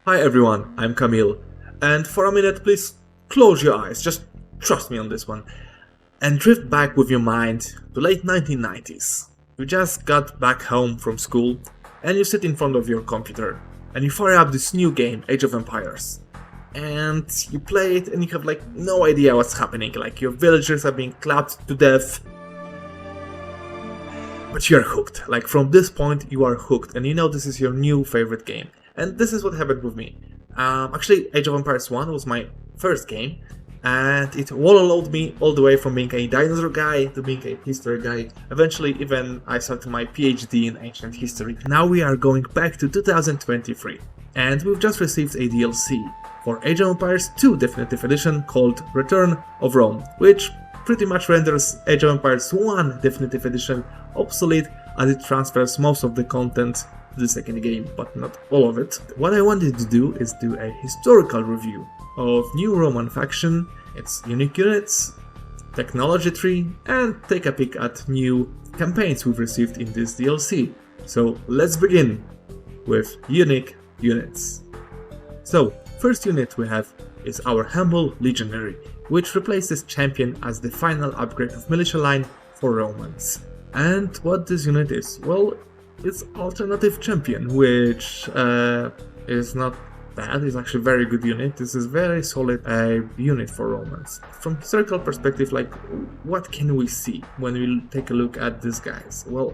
Hi everyone, I'm Camille, and for a minute please close your eyes, just trust me on this one, and drift back with your mind to late 1990s. You just got back home from school, and you sit in front of your computer, and you fire up this new game, Age of Empires. And you play it and you have like no idea what's happening, like your villagers are being clapped to death, but you're hooked. Like from this point you are hooked and you know this is your new favorite game. And this is what happened with me. Actually, Age of Empires 1 was my first game, and it wallowed me all the way from being a dinosaur guy to being a history guy. Eventually, even I started my PhD in ancient history. Now we are going back to 2023, and we've just received a DLC for Age of Empires 2 Definitive Edition called Return of Rome, which pretty much renders Age of Empires 1 Definitive Edition obsolete as it transfers most of the content to the second game, but not all of it. What I wanted to do is do a historical review of New Roman faction, its unique units, technology tree, and take a peek at new campaigns we've received in this DLC. So let's begin with unique units. So, first unit we have is our Humble Legionary, which replaces Champion as the final upgrade of Militia line for Romans. And what this unit is? Well, it's Alternative Champion, which is not bad, it's actually a very good unit. This is very solid unit for Romans. From historical perspective, like, what can we see when we take a look at these guys? Well,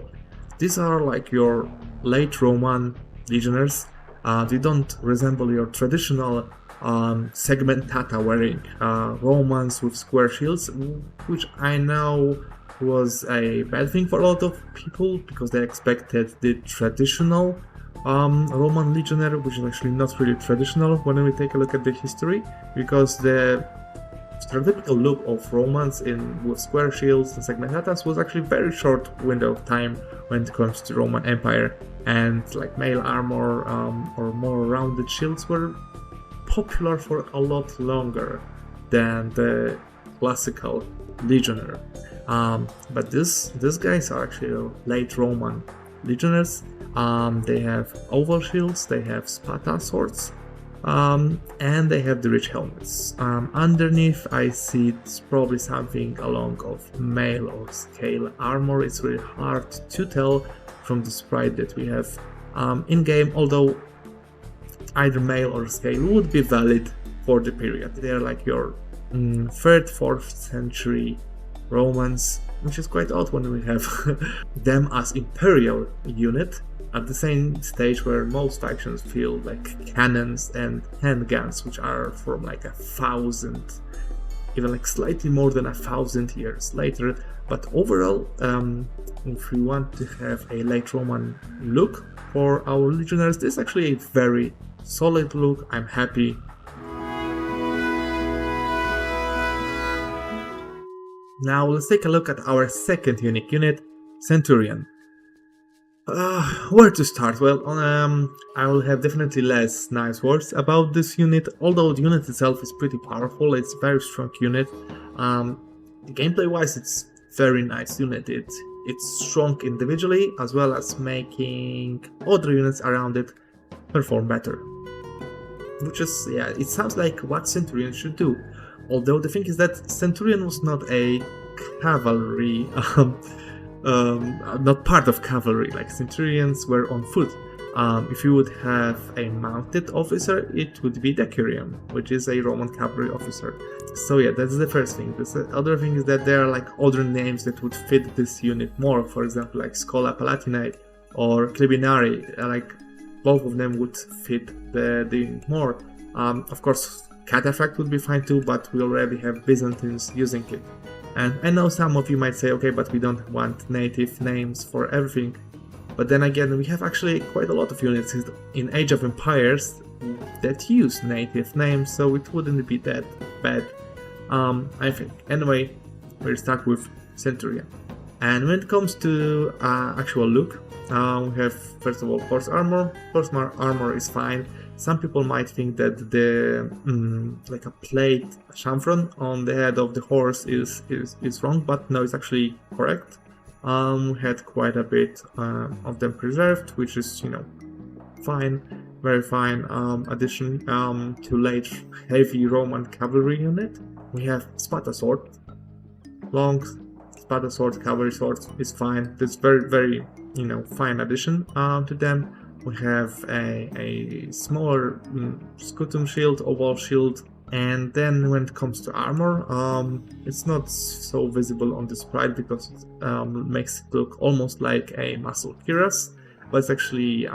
these are like your late Roman legionnaires. They don't resemble your traditional segmentata wearing Romans with square shields, which I know was a bad thing for a lot of people because they expected the traditional Roman legionnaire, which is actually not really traditional when we take a look at the history, because the stereotypical look of Romans with square shields and segmentatas was actually very short window of time when it comes to Roman Empire, and like mail armor or more rounded shields were popular for a lot longer than the classical legionnaire. But these guys are actually late Roman legionnaires. They have oval shields, they have spada swords, and they have the rich helmets. Underneath I see it's probably something along of mail or scale armor. It's really hard to tell from the sprite that we have in-game, although either mail or scale would be valid for the period. They're like your 3rd, 4th century Romans, which is quite odd when we have them as imperial unit at the same stage where most factions feel like cannons and handguns, which are from like 1,000, even like slightly more than 1,000 years later. But overall, if we want to have a late Roman look for our legionnaires, this is actually a very solid look. I'm happy. Now let's take a look at our second unique unit, Centurion. Where to start? Well, I will have definitely less nice words about this unit, although the unit itself is pretty powerful. It's a very strong unit. Gameplay wise, it's very nice unit. It's strong individually as well as making other units around it perform better. Which is, yeah, it sounds like what Centurion should do. Although the thing is that Centurion was not a cavalry, not part of cavalry, like Centurions were on foot. If you would have a mounted officer, it would be Decurium, which is a Roman cavalry officer. So yeah, that's the first thing. The other thing is that there are like other names that would fit this unit more, for example like Schola Palatinae or Clibinari, like both of them would fit the unit more. Of course, Cataphract would be fine too, but we already have Byzantines using it. And I know some of you might say, okay, but we don't want native names for everything. But then again, we have actually quite a lot of units in Age of Empires that use native names, so it wouldn't be that bad, I think. Anyway, we're stuck with Centurion. And when it comes to actual look, we have first of all horse armor. Horse armor is fine. Some people might think that the like a plate chamfron on the head of the horse is wrong, but no, it's actually correct. We had quite a bit of them preserved, which is, you know, fine. very fine addition to late heavy Roman cavalry unit. We have spada sword, long spada sword, cavalry sword is fine. This very fine addition to them. We have a smaller scutum shield, oval shield, and then when it comes to armor, it's not so visible on the sprite because it makes it look almost like a muscle cuirass, but it's actually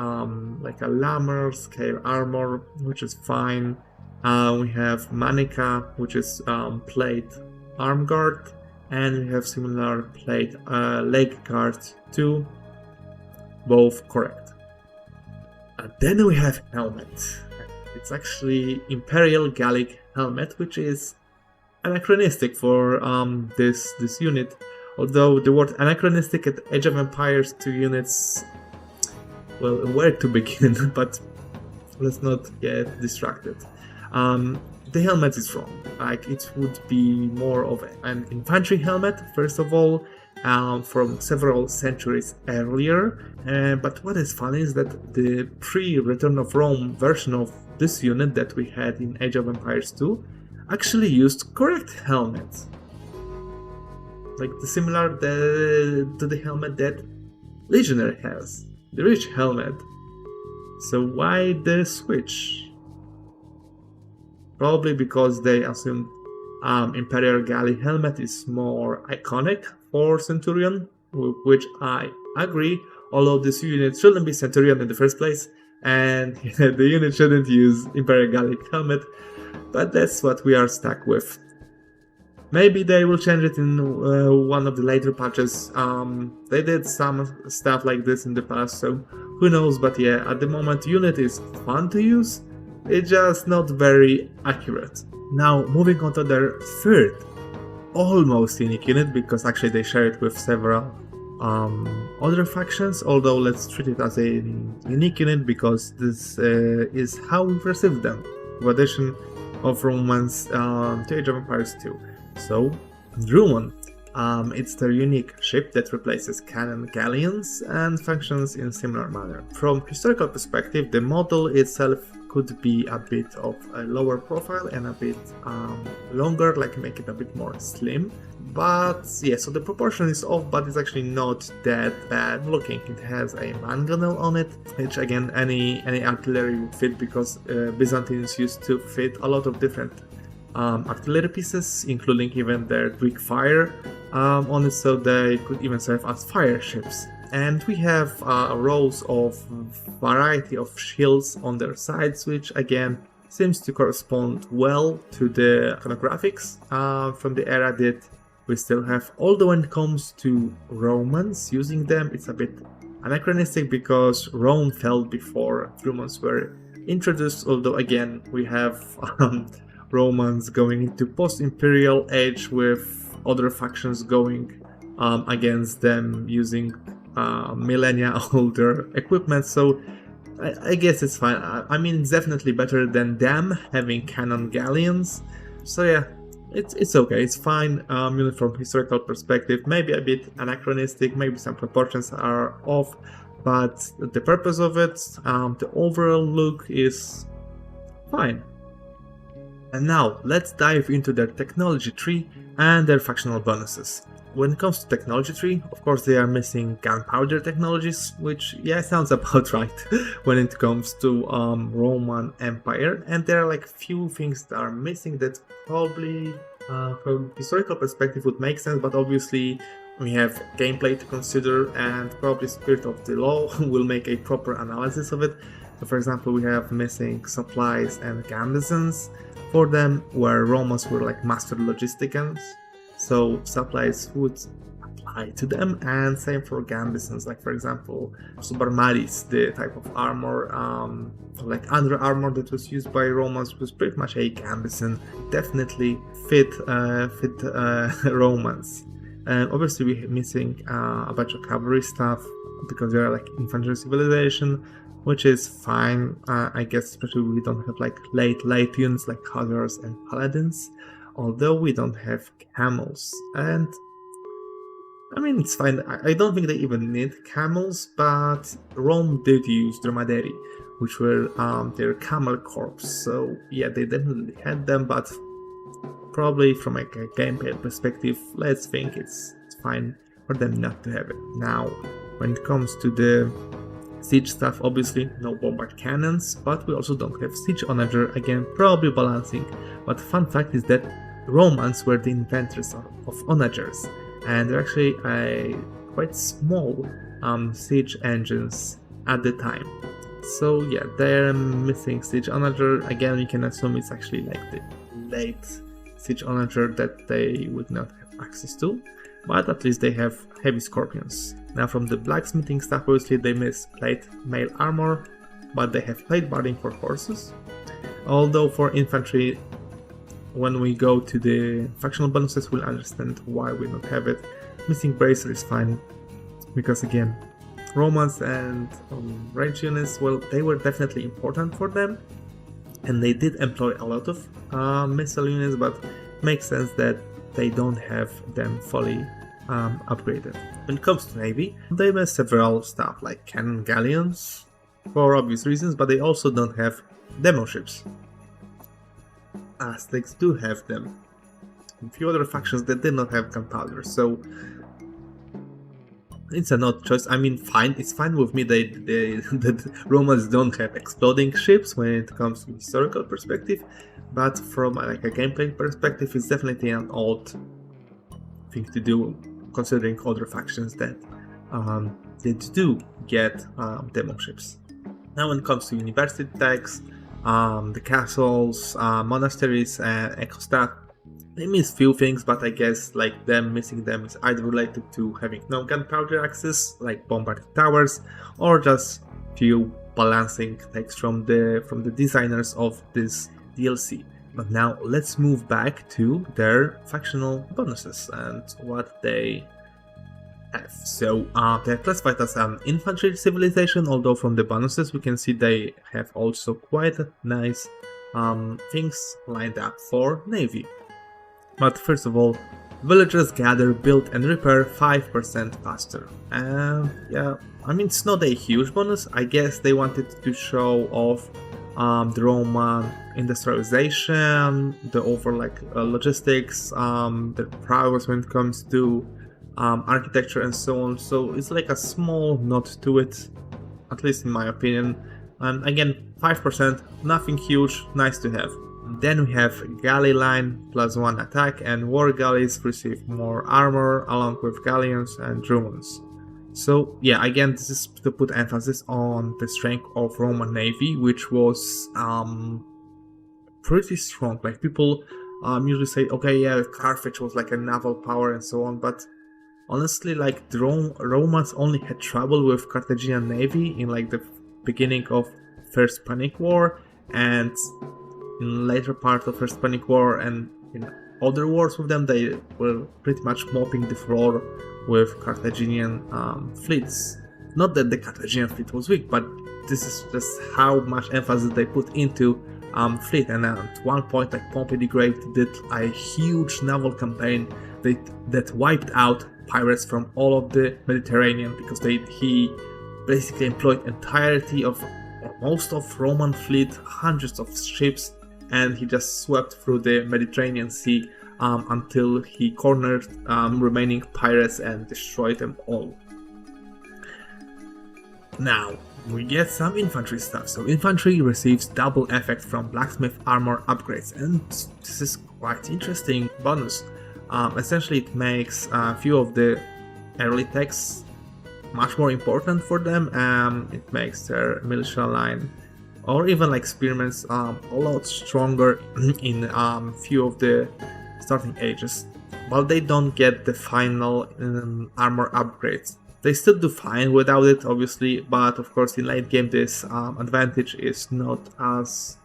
like a lammer scale armor, which is fine. We have manica, which is plate arm guard, and we have similar plate leg guard too, both correct. And then we have helmet. It's actually Imperial Gallic helmet, which is anachronistic for this unit. Although the word anachronistic at Age of Empires 2 units, well, where to begin, but let's not get distracted. The helmet is wrong. Like, it would be more of an infantry helmet, first of all, from several centuries earlier. But what is funny is that the pre-Return of Rome version of this unit that we had in Age of Empires 2 actually used correct helmets. Like similar to the helmet that Legionary has, the rich helmet. So why the switch? Probably because they assumed Imperial Gallic helmet is more iconic for Centurion, with which I agree, although this unit shouldn't be Centurion in the first place, and the unit shouldn't use Imperial Gallic helmet, but that's what we are stuck with. Maybe they will change it in one of the later patches. They did some stuff like this in the past, so who knows, but yeah, at the moment unit is fun to use, it's just not very accurate. Now moving on to their third almost unique unit, because actually they share it with several other factions, although let's treat it as a unique unit because this is how we perceive them, with addition of Romans to Age of Empires 2. So, Drummond, it's their unique ship that replaces cannon galleons and functions in similar manner. From historical perspective, the model itself could be a bit of a lower profile and a bit longer, like make it a bit more slim. But yeah, so the proportion is off, but it's actually not that bad looking. It has a mangonel on it, which again any artillery would fit, because Byzantines used to fit a lot of different artillery pieces, including even their Greek fire on it, so they could even serve as fire ships. And we have rows of variety of shields on their sides, which again seems to correspond well to the iconographics from the era that we still have. Although when it comes to Romans using them, it's a bit anachronistic because Rome fell before Romans were introduced, although again we have Romans going into post-imperial age with other factions going against them using millennia older equipment, so I guess it's fine. I mean, it's definitely better than them having cannon galleons, so yeah, it's okay, it's fine. From historical perspective, maybe a bit anachronistic, maybe some proportions are off, but the purpose of it, the overall look is fine. And now let's dive into their technology tree and their factional bonuses. When it comes to technology tree, of course they are missing gunpowder technologies, which yeah, sounds about right when it comes to Roman Empire, and there are like few things that are missing that probably from historical perspective would make sense, but obviously we have gameplay to consider, and probably Spirit of the Law will make a proper analysis of it. So for example, we have missing supplies and garrisons for them, where Romans were like master logisticians, so supplies would apply to them, and same for garrisons, like for example Subarmaris, the type of armor, like under armor that was used by Romans, was pretty much a garrison, definitely fit Romans. And obviously we're missing a bunch of cavalry stuff because they're like infantry civilization, which is fine, I guess, especially we don't have like late units like Khazars and Paladins, although we don't have camels. And I mean, it's fine, I don't think they even need camels, but Rome did use dromedary, which were their camel corps. So yeah, they definitely had them, but probably from like a gameplay perspective, let's think it's fine for them not to have it. Now, when it comes to the siege stuff, obviously no bombard cannons, but we also don't have siege onager, again probably balancing. But fun fact is that Romans were the inventors of onagers, and they're actually quite small siege engines at the time. So yeah, they're missing siege onager. Again, we can assume it's actually like the late siege onager that they would not have access to, but at least they have heavy scorpions. Now from the blacksmithing stuff, obviously they miss plate mail armor, but they have plate barding for horses. Although for infantry, when we go to the factional bonuses, we'll understand why we don't have it. Missing bracer is fine, because again, Romans and range units, well, they were definitely important for them, and they did employ a lot of missile units, but makes sense that they don't have them fully upgraded. When it comes to navy, they miss several stuff like cannon galleons for obvious reasons, but they also don't have demo ships. Aztecs do have them. A few other factions that did not have gunpowder, so it's an odd choice. I mean, fine, it's fine with me that Romans don't have exploding ships when it comes to historical perspective, but from like a gameplay perspective, it's definitely an odd thing to do, considering other factions that they do get demo ships. Now when it comes to university tags, the castles, monasteries, and Ecostat, they miss few things, but I guess like them missing them is either related to having no gunpowder access, like bombarded towers, or just few balancing tags from the designers of this DLC. But now let's move back to their factional bonuses and what they have. So they're classified as an infantry civilization, although from the bonuses we can see they have also quite nice things lined up for navy. But first of all, villagers gather, build and repair 5% faster. Yeah, I mean, it's not a huge bonus. I guess they wanted to show off the Roman industrialization, the over logistics, the prowess when it comes to architecture and so on. So it's like a small nod to it, at least in my opinion. And again, 5%, nothing huge, nice to have. Then we have galley line +1 attack, and war galleys receive more armor along with galleons and Drummons. So yeah, again, this is to put emphasis on the strength of Roman navy, which was pretty strong. Like people usually say, okay, yeah, Carthage was like a naval power and so on, but honestly, like the Romans only had trouble with Carthaginian navy in like the beginning of First Punic War and in later part of First Punic War, and in other wars with them, they were pretty much mopping the floor with Carthaginian fleets. Not that the Carthaginian fleet was weak, but this is just how much emphasis they put into fleet. And at one point, like Pompey the Great did a huge naval campaign that wiped out pirates from all of the Mediterranean, because he basically employed entirety of most of Roman fleet, hundreds of ships, and he just swept through the Mediterranean Sea until he cornered remaining pirates and destroyed them all. Now, we get some infantry stuff. So infantry receives double effect from blacksmith armor upgrades, and this is quite interesting bonus. Essentially it makes a few of the early techs much more important for them. It makes their militia line or even like spearmen a lot stronger in few of the starting ages, but they don't get the final armor upgrades. They still do fine without it, obviously, but of course in late game this advantage is not as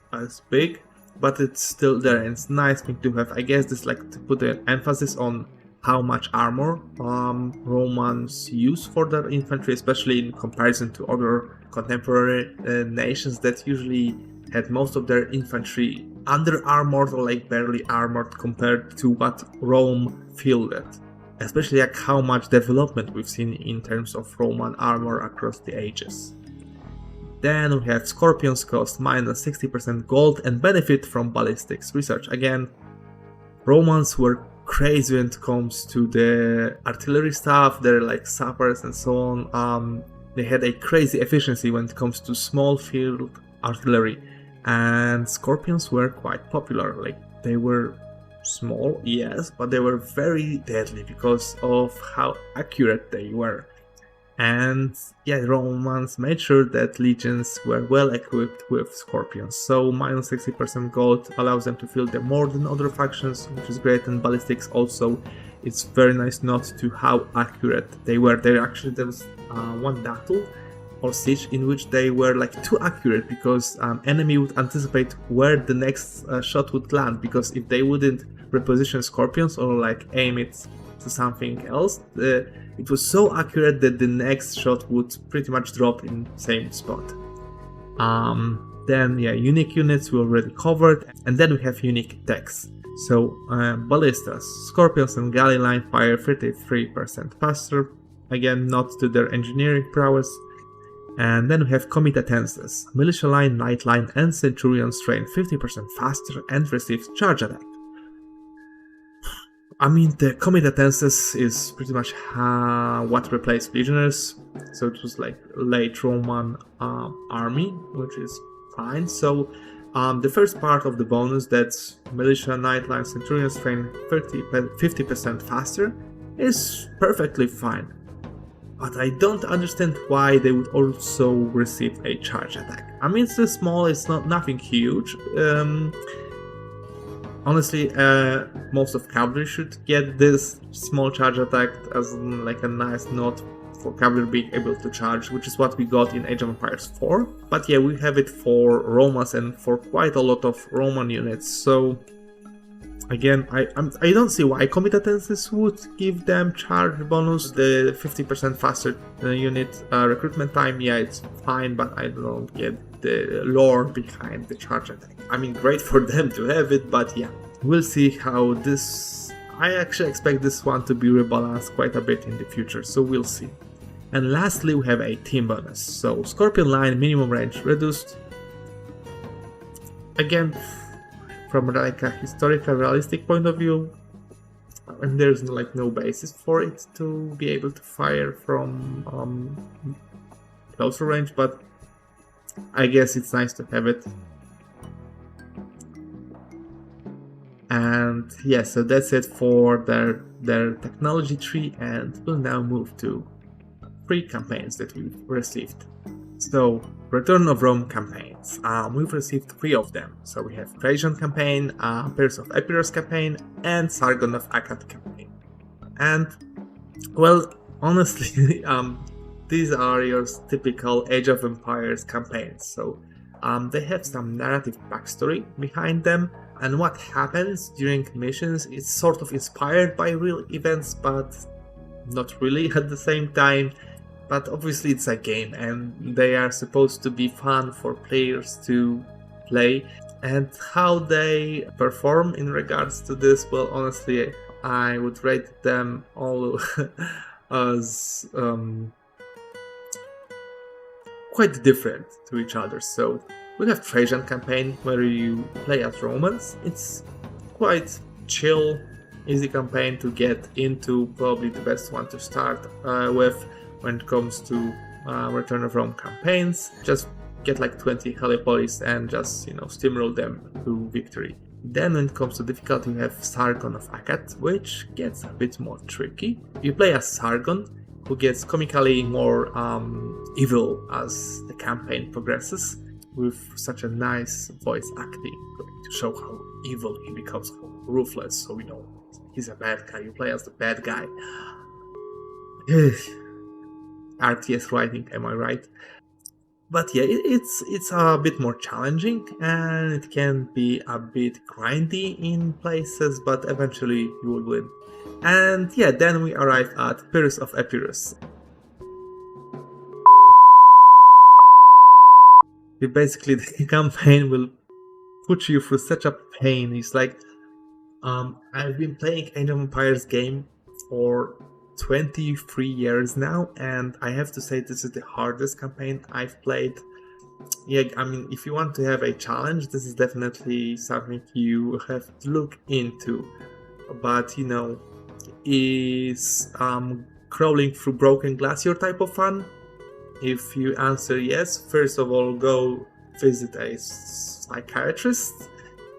big, but it's still there and it's nice thing to have. I guess this like to put an emphasis on how much armor Romans use for their infantry, especially in comparison to other contemporary nations that usually had most of their infantry under armored or like barely armored compared to what Rome fielded. Especially like how much development we've seen in terms of Roman armor across the ages. Then we have Scorpions cost minus 60% gold and benefit from ballistics research. Again, Romans were crazy when it comes to the artillery stuff. They're like sappers and so on. They had a crazy efficiency when it comes to small field artillery, and Scorpions were quite popular. Like, they were small, yes, but they were very deadly because of how accurate they were. And yeah, Romans made sure that legions were well equipped with Scorpions. So minus 60% gold allows them to field them more than other factions, which is great. And ballistics also, it's very nice note to how accurate they were. There was one battle or siege in which they were like too accurate, because enemy would anticipate where the next shot would land, because if they wouldn't reposition Scorpions or like aim it to something else, it was so accurate that the next shot would pretty much drop in the same spot. Then yeah, unique units we already covered, and then we have unique techs. So ballistas, Scorpions and galley line fire 33% faster, again not to their engineering prowess. And then we have comitatenses, militia line, knight line and centurions train 50% faster and receive charge attack. I mean, the comitatenses is pretty much what replaced legionnaires, so it was like late Roman army, which is fine. So the first part of the bonus, that's militia, knight line, centurions train 50% faster, is perfectly fine. But I don't understand why they would also receive a charge attack. I mean, it's small, it's nothing huge. Honestly, most of cavalry should get this small charge attack as like a nice note for cavalry being able to charge, which is what we got in Age of Empires 4. But yeah, we have it for Romans and for quite a lot of Roman units. So again, I don't see why comitatenses would give them charge bonus. The 50% faster unit recruitment time, yeah, it's fine, but I don't get the lore behind the charge attack. I mean, great for them to have it, but yeah, we'll see how this... I actually expect this one to be rebalanced quite a bit in the future, so we'll see. And lastly, we have a team bonus. So Scorpion line minimum range reduced. Again, from like a historical realistic point of view, and there's like no basis for it to be able to fire from closer range, but I guess it's nice to have it. And yeah, so that's it for their technology tree, and we'll now move to 3 campaigns that we've received. So, Return of Rome campaigns. We've received 3 of them. So we have Trajan campaign, Pyrrhus of Epirus campaign, and Sargon of Akkad campaign. And, well, honestly, these are your typical Age of Empires campaigns. So they have some narrative backstory behind them, and what happens during missions is sort of inspired by real events, but not really at the same time. But obviously it's a game, and they are supposed to be fun for players to play. And how they perform in regards to this, well, honestly, I would rate them all as quite different to each other. So we have Trajan campaign, where you play as Romans. It's quite chill, easy campaign to get into, probably the best one to start with when it comes to Return of Rome campaigns. Just get like 20 Helepolis and just, steamroll them to victory. Then when it comes to difficulty, we have Sargon of Akkad, which gets a bit more tricky. You play as Sargon, who gets comically more evil as the campaign progresses, with such a nice voice acting to show how evil he becomes, how ruthless, so he's a bad guy. You play as the bad guy. RTS writing, am I right? But yeah, it's a bit more challenging, and it can be a bit grindy in places, but eventually you will win. And yeah, then we arrive at Pyrrhus of Epirus. Basically, the campaign will put you through such a pain. It's like, I've been playing Age of Empires game for 23 years now, and I have to say this is the hardest campaign I've played. yeah, I mean, if you want to have a challenge, this is definitely something you have to look into. But you know, is crawling through broken glass your type of fun? If you answer yes, first of all, go visit a psychiatrist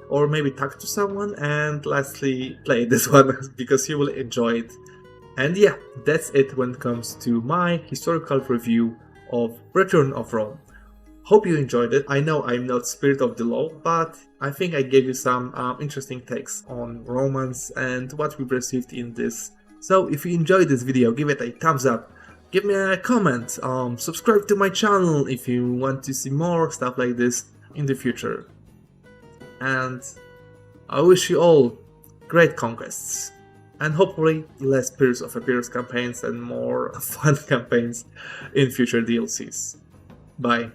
or maybe talk to someone, and lastly, play this one because you will enjoy it. And yeah, that's it when it comes to my historical review of Return of Rome. Hope you enjoyed it. I know I'm not Spirit of the Law, but I think I gave you some interesting takes on Romans and what we received in this. So if you enjoyed this video, give it a thumbs up, give me a comment, subscribe to my channel if you want to see more stuff like this in the future. And I wish you all great conquests, and hopefully less Pillars of Epirus campaigns and more fun campaigns in future DLCs. Bye.